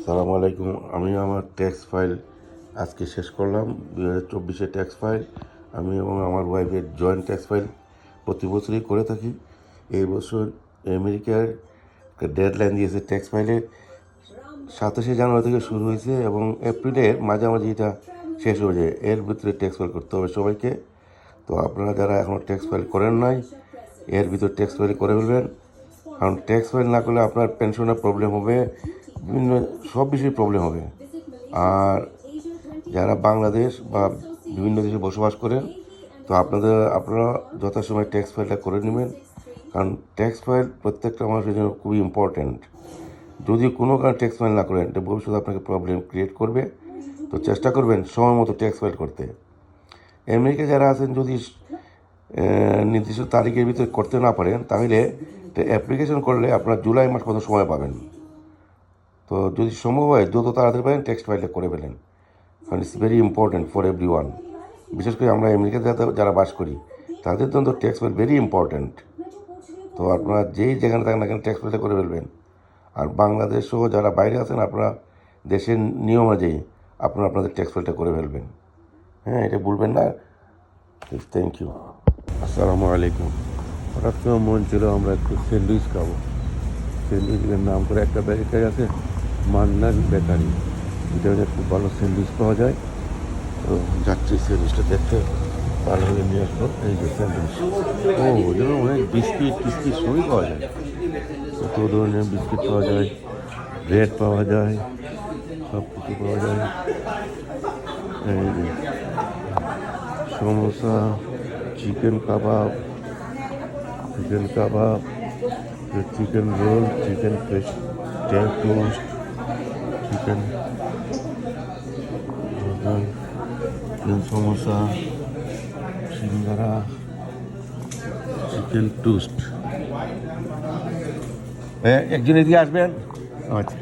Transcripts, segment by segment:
সালামু আলাইকুম। আমি আমার ট্যাক্স ফাইল আজকে শেষ করলাম। 2024 ট্যাক্স ফাইল আমি এবং আমার ওয়াইফের জয়েন্ট ট্যাক্স ফাইল প্রতি বছরই করে থাকি। এই বছর আমেরিকার ডেডলাইন দিয়েছে ট্যাক্স ফাইলে 27শে জানুয়ারি থেকে শুরু হয়েছে এবং এপ্রিলের মাঝামাঝি এটা শেষ হয়ে যায়। এর ভিতরে ট্যাক্স ফাইল করতে হবে সবাইকে। তো আপনারা যারা এখনও ট্যাক্স ফাইল করেন নাই, এর ভিতরে ট্যাক্স ফাইল করে ফেলবেন। কারণ ট্যাক্স ফাইল না করলে আপনার পেনশনের প্রবলেম হবে, বিভিন্ন সব বিষয়ে প্রবলেম হবে। আর যারা বাংলাদেশ বা বিভিন্ন দেশে বসবাস করেন, তো আপনারা যথাসময় ট্যাক্স ফাইলটা করে নেবেন। কারণ ট্যাক্স ফাইল প্রত্যেকটা মানুষের জন্য খুবই ইম্পর্ট্যান্ট। যদি কোনো কারণে ট্যাক্স ফাইল না করেন, এটা ভবিষ্যতে আপনাকে প্রবলেম ক্রিয়েট করবে। তো চেষ্টা করবেন সময় মতো ট্যাক্স ফাইল করতে। আমেরিকা যারা আছেন, যদি নির্দিষ্ট তারিখের ভিতরে করতে না পারেন, তাহলে অ্যাপ্লিকেশন করলে আপনার জুলাই মাস পর্যন্ত সময় পাবেন। তো যদি সম্ভব হয় যত তাড়াতাড়ি পারেন ট্যাক্স ফাইলটা করে ফেলেন। কারণ it's very important for every one. বিশেষ করে আমরা আমেরিকাতে যারা বাস করি, তাদের জন্য ট্যাক্স ফাইল ভেরি ইম্পর্ট্যান্ট। তো আপনারা যেই যেখানে থাকেন না কেন ট্যাক্স ফাইলটা করে ফেলবেন। আর বাংলাদেশ সহ যারা বাইরে আছেন, আপনারা দেশের নিয়ম অনুযায়ী আপনাদের ট্যাক্স ফাইলটা করে ফেলবেন। হ্যাঁ, এটা ভুলবেন না। Thank you. আসসালামু আলাইকুম। হঠাৎ করে মন ছিল আমরা একটু স্যান্ডউইচ খাবো। স্যান্ডউইচের নাম করে একটা বেকারি আছে, মান্নান বেকারি। এটা খুব ভালো স্যান্ডউইচ পাওয়া যায়। তো যাচ্ছি স্যান্ডউইচটা দেখতে, ভালো হলে নিয়ে আসবো। এই যে স্যান্ডউইচ, ওদের অনেক বিস্কিট টিস্কিট সবই পাওয়া যায়। কত ধরনের বিস্কিট পাওয়া যায়, ব্রেড পাওয়া যায়, সব কিছু পাওয়া যায়। এই যে samosa, chicken kebab, chicken roll, chicken toast, chicken samosa, singara, chicken toast. একজন এদিকে আসবেন। আচ্ছা,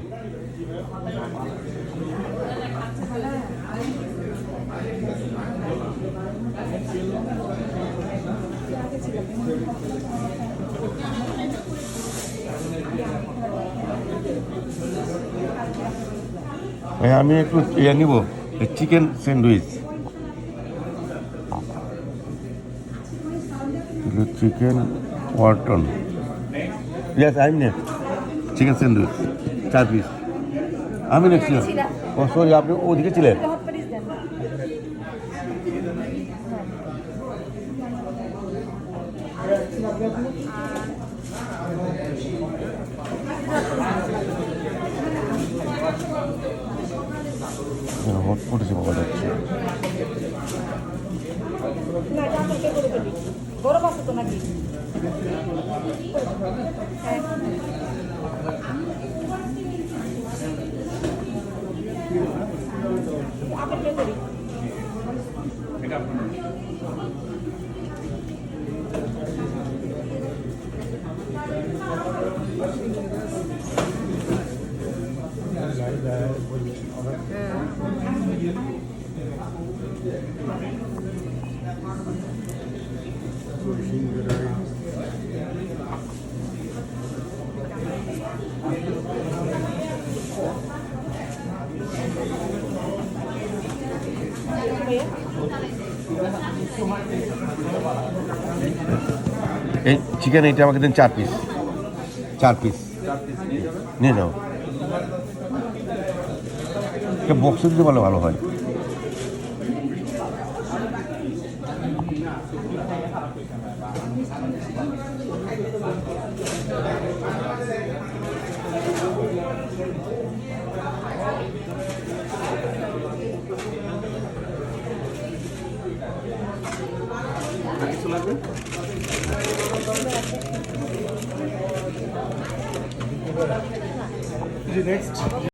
আমি একটু নিব chicken sandwich, chicken wonton. Yes, I next. Chicken sandwich 4 piece. আমি নেক্সট ছিলাম। ও সরি, আপনি ওদিকে ছিলেন। হটপট এসে পাওয়া যাচ্ছে। গরম আছে তো নাকি? এই চিকেন এইটা আমাকে দেন 4 পিস। 4 পিস নিয়ে যাও। এটা বক্সে দিতে পারলে ভালো হয়। Next.